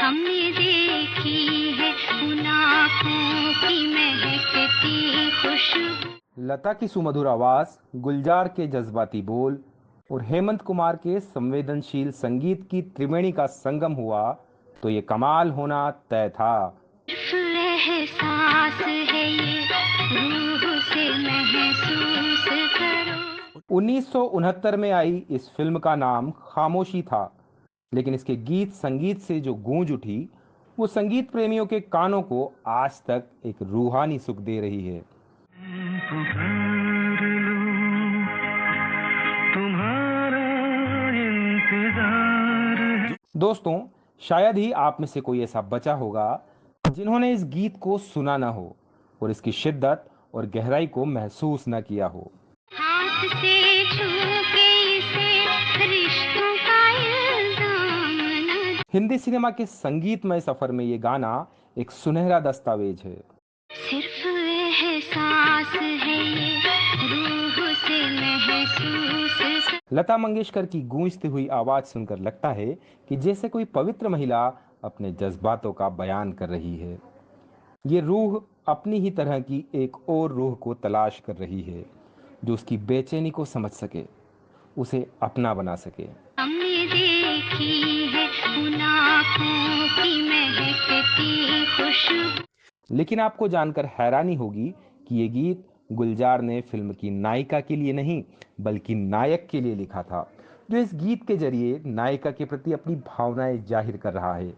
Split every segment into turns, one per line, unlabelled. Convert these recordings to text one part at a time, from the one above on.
हमने देखी है उन आँखों की महकती खुशबू।
लता की सुमधुर आवाज, गुलजार के जज्बाती बोल और हेमंत कुमार के संवेदनशील संगीत की त्रिवेणी का संगम हुआ तो ये कमाल होना तय था।
सिर्फ एहसास है ये, रूह से महसूस करो।
1969 में आई इस फिल्म का नाम खामोशी था, लेकिन इसके गीत संगीत से जो गूंज उठी वो संगीत प्रेमियों के कानों को आज तक एक रूहानी सुख दे रही है।
पुकार लूं, तुम्हारा इंतजार।
दोस्तों, शायद ही आप में से कोई ऐसा बचा होगा जिन्होंने इस गीत को सुना ना हो और इसकी शिद्दत और गहराई को महसूस न किया हो।
हाथ से छू के इसे रिश्तों का इल्जाम न।
हिंदी सिनेमा के संगीतमय सफर में ये गाना एक सुनहरा दस्तावेज है।
सिर्फ एहसास है ये, रूह से महसूस।
लता मंगेशकर की गूंजती हुई आवाज सुनकर लगता है कि जैसे कोई पवित्र महिला अपने जज्बातों का बयान कर रही है। ये रूह अपनी ही तरह की एक और रूह को तलाश कर रही है जो उसकी बेचैनी को समझ सके, उसे अपना बना सके।
हमने देखी है उन आँखों की महकती खुशबू।
लेकिन आपको जानकर हैरानी होगी कि ये गीत गुलजार ने फिल्म की नायिका के लिए नहीं बल्कि नायक के लिए लिखा था, जो इस गीत के जरिए नायिका के प्रति अपनी भावनाएं जाहिर कर रहा है।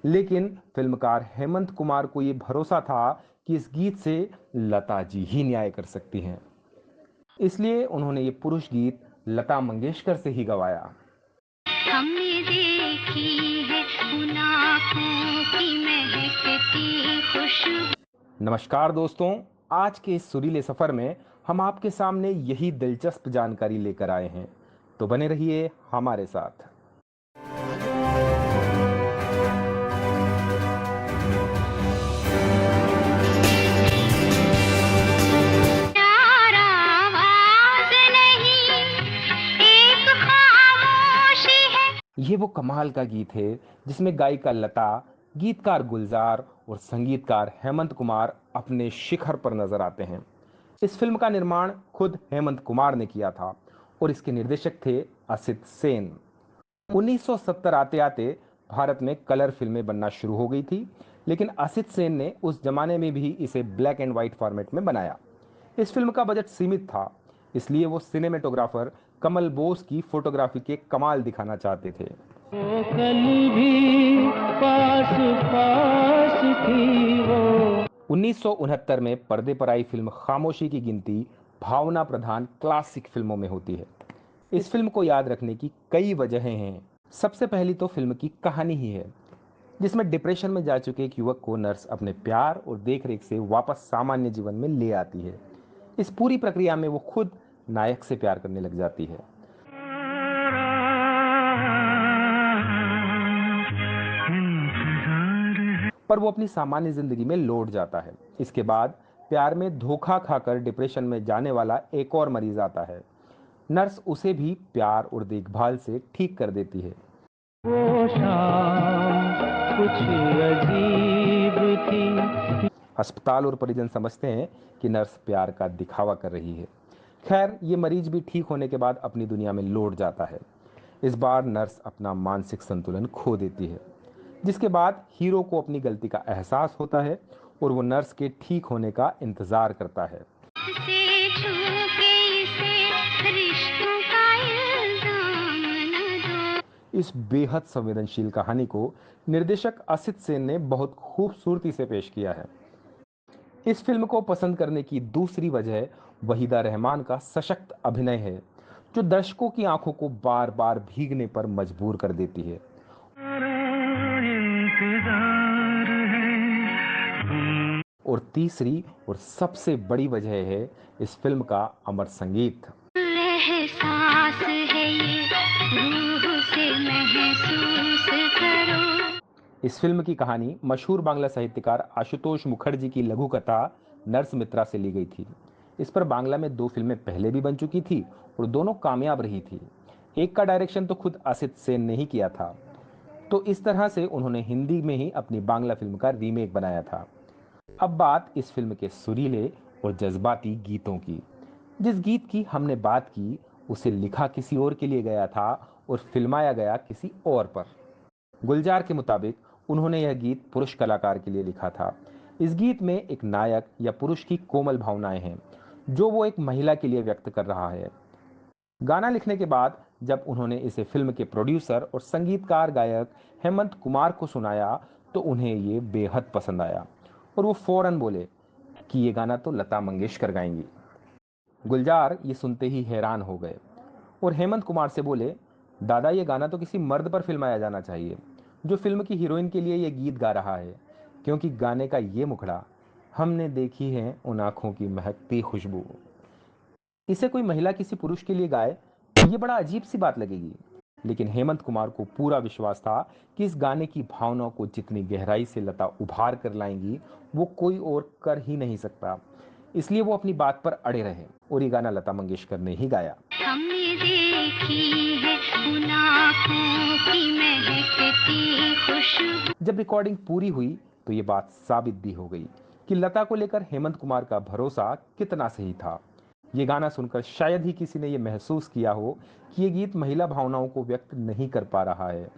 लेकिन फिल्मकार हेमंत कुमार को ये भरोसा था कि इस गीत से लता जी ही न्याय कर सकती हैं, इसलिए उन्होंने ये पुरुष गीत लता मंगेशकर से ही गवाया।
हमने देखी है उन आँखों की महकती खुशबू।
नमस्कार दोस्तों, आज के इस सुरीले सफर में हम आपके सामने यही दिलचस्प जानकारी लेकर आए हैं, तो बने रहिए हमारे साथ।
प्यार आवाज़ नहीं, एक खामोशी है।
ये वो कमाल का गीत है जिसमें गायिका लता, गीतकार गुलजार और संगीतकार हेमंत कुमार अपने शिखर पर नजर आते हैं। इस फिल्म का निर्माण खुद हेमंत कुमार ने किया था और इसके निर्देशक थे असित सेन। 1970 आते आते भारत में कलर फिल्में बनना शुरू हो गई थी, लेकिन असित सेन ने उस जमाने में भी इसे ब्लैक एंड व्हाइट फॉर्मेट में बनाया। इस फिल्म का बजट सीमित था, इसलिए वो सिनेमेटोग्राफर कमल बोस की फोटोग्राफी के कमाल दिखाना चाहते थे।
वो कल भी पास पास थी वो।
1969 में पर्दे पर आई फिल्म खामोशी की गिनती भावना प्रधान क्लासिक फिल्मों में होती है। इस फिल्म को याद रखने की कई वजहें हैं। सबसे पहली तो फिल्म की कहानी ही है, जिसमें डिप्रेशन में जा चुके एक युवक को नर्स अपने प्यार और देखरेख से वापस सामान्य जीवन में ले आती है। इस पूरी प्रक्रिया में वो खुद नायक से प्यार करने लग जाती है। पर वो अपनी सामान्य जिंदगी में लौट जाता है। इसके बाद प्यार में धोखा खाकर डिप्रेशन में जाने वाला एक और मरीज आता है। नर्स उसे भी प्यार और देखभाल से ठीक कर देती है।
वो शाम कुछ अजीब थी।
अस्पताल और परिजन समझते हैं कि नर्स प्यार का दिखावा कर रही है। खैर, ये मरीज भी ठीक होने के बाद अपनी दुनिया में लौट जाता है। इस बार नर्स अपना मानसिक संतुलन खो देती है, जिसके बाद हीरो को अपनी गलती का एहसास होता है और वो नर्स के ठीक होने का इंतजार करता है।
से छू के इसे रिश्तों का इल्जाम न दो।
इस बेहद संवेदनशील कहानी को निर्देशक असित सेन ने बहुत खूबसूरती से पेश किया है। इस फिल्म को पसंद करने की दूसरी वजह वहीदा रहमान का सशक्त अभिनय है, जो दर्शकों की आंखों को बार बार भीगने पर मजबूर कर देती है। और तीसरी और सबसे बड़ी वजह है इस फिल्म का अमर संगीत।
एहसास है ये, रूह से महसूस करो।
इस फिल्म की कहानी मशहूर बांग्ला साहित्यकार आशुतोष मुखर्जी की लघु कथा नर्स मित्रा से ली गई थी। इस पर बांग्ला में 2 फिल्में पहले भी बन चुकी थी और दोनों कामयाब रही थी। एक का डायरेक्शन तो खुद असित सेन ने ही किया था। तो इस तरह से उन्होंने हिंदी में ही अपनी बांग्ला फिल्म का रीमेक बनाया था। अब बात इस फिल्म के सुरीले और जज्बाती गीतों की। जिस गीत की हमने बात की उसे लिखा किसी और के लिए गया था और फिल्माया गया किसी और पर। गुलजार के मुताबिक उन्होंने यह गीत पुरुष कलाकार के लिए लिखा था। इस गीत में एक नायक या पुरुष की कोमल भावनाएं हैं जो वो एक महिला के लिए व्यक्त कर रहा है। गाना लिखने के बाद जब उन्होंने इसे फिल्म के प्रोड्यूसर और संगीतकार गायक हेमंत कुमार को सुनाया तो उन्हें ये बेहद पसंद आया और वो फौरन बोले कि ये गाना तो लता मंगेशकर गाएंगी। गुलजार ये सुनते ही हैरान हो गए और हेमंत कुमार से बोले, दादा ये गाना तो किसी मर्द पर फिल्माया जाना चाहिए जो फिल्म की हीरोइन के लिए ये गीत गा रहा है, क्योंकि गाने का ये मुखड़ा हमने देखी है उन आंखों की महकती खुशबू। इसे कोई महिला किसी पुरुष के लिए गाए ये बड़ा अजीब सी बात लगेगी, लेकिन हेमंत कुमार को पूरा विश्वास था कि इस गाने की भावनाओं को जितनी गहराई से लता उभार कर लाएंगी वो कोई और कर ही नहीं सकता। इसलिए वो अपनी बात पर अड़े रहे और ये गाना लता मंगेशकर ने ही गाया।
हमने देखी है उन आँखों की महकती खुशबू।
जब रिकॉर्डिंग पूरी हुई तो ये बात साबित भी हो गई कि लता को लेकर हेमंत कुमार का भरोसा कितना सही था। ये गाना सुनकर शायद ही किसी ने ये महसूस किया हो कि ये गीत महिला भावनाओं को व्यक्त नहीं कर पा रहा है।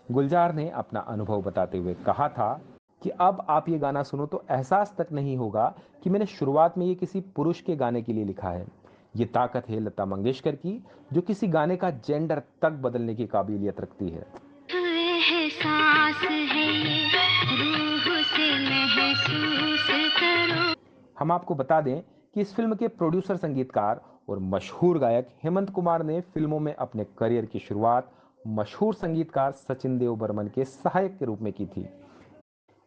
गुलजार ने अपना अनुभव बताते हुए कहा था कि अब आप ये गाना सुनो तो एहसास तक नहीं होगा कि मैंने शुरुआत में ये किसी पुरुष के गाने के लिए लिखा है। ये ताकत है लता मंगेशकर की जो किसी गाने का जेंडर तक बदलने की काबिलियत रखती है।
एहसास है ये, रूह से महसूस करो।
हम आपको बता दें कि इस फिल्म के प्रोड्यूसर संगीतकार और मशहूर गायक हेमंत कुमार ने फिल्मों में अपने करियर की शुरुआत मशहूर संगीतकार सचिन देव बर्मन के सहायक के रूप में की थी।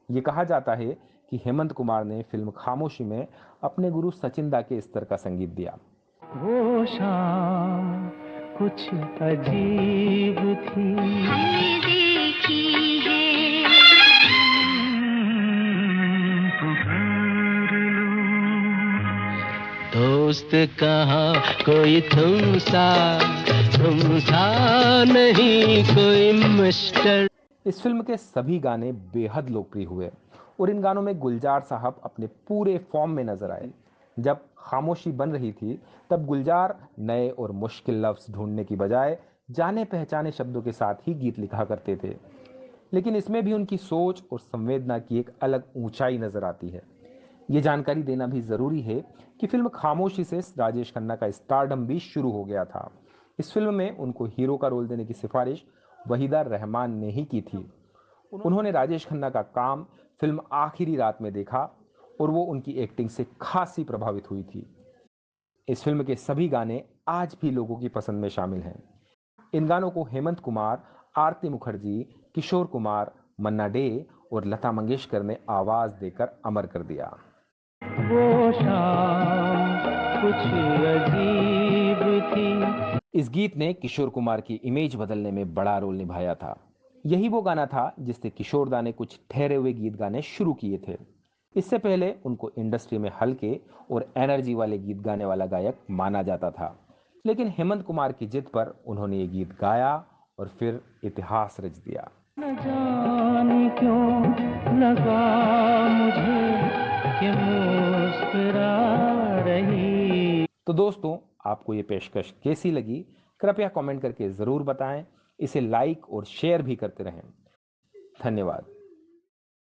ये कहा जाता है कि हेमंत कुमार ने फिल्म खामोशी में अपने गुरु सचिन दा के स्तर का संगीत दिया।
वो शाम कुछ अजीब थी,
हमने देखी है
दोस्त कहाँ कोई तुम सा नहीं कोई मिस्टर।
इस फिल्म के सभी गाने बेहद लोकप्रिय हुए और इन गानों में गुलजार साहब अपने पूरे फॉर्म में नजर आए। जब खामोशी बन रही थी तब गुलजार नए और मुश्किल लफ्ज ढूंढने की बजाय जाने पहचाने शब्दों के साथ ही गीत लिखा करते थे, लेकिन इसमें भी उनकी सोच और संवेदना की एक अलग ऊंचाई नजर आती है। ये जानकारी देना भी जरूरी है कि फिल्म खामोशी से राजेश खन्ना का स्टारडम भी शुरू हो गया था। इस फिल्म में उनको हीरो का रोल देने की सिफारिश वहीदा रहमान ने ही की थी। उन्होंने राजेश खन्ना का काम फिल्म आखिरी रात में देखा और वो उनकी एक्टिंग से खासी प्रभावित हुई थी। इस फिल्म के सभी गाने आज भी लोगों की पसंद में शामिल हैं। इन गानों को हेमंत कुमार, आरती मुखर्जी, किशोर कुमार, मन्ना डे और लता मंगेशकर ने आवाज देकर अमर कर दिया।
वो शाम कुछ अजीब थी।
इस गीत ने किशोर कुमार की इमेज बदलने में बड़ा रोल निभाया था। यही वो गाना था जिससे किशोर दा ने कुछ ठहरे हुए गीत गाने शुरू किए थे। इससे पहले उनको इंडस्ट्री में हल्के और एनर्जी वाले गीत गाने वाला गायक माना जाता था, लेकिन हेमंत कुमार की जिद पर उन्होंने ये गीत गाया और फिर इतिहास रच दिया।
न जाने क्यों लगा मुझे कि मुस्कुरा रही।
तो दोस्तों, आपको ये पेशकश कैसी लगी कृपया कमेंट करके ज़रूर बताएं। इसे लाइक और शेयर भी करते रहें। धन्यवाद।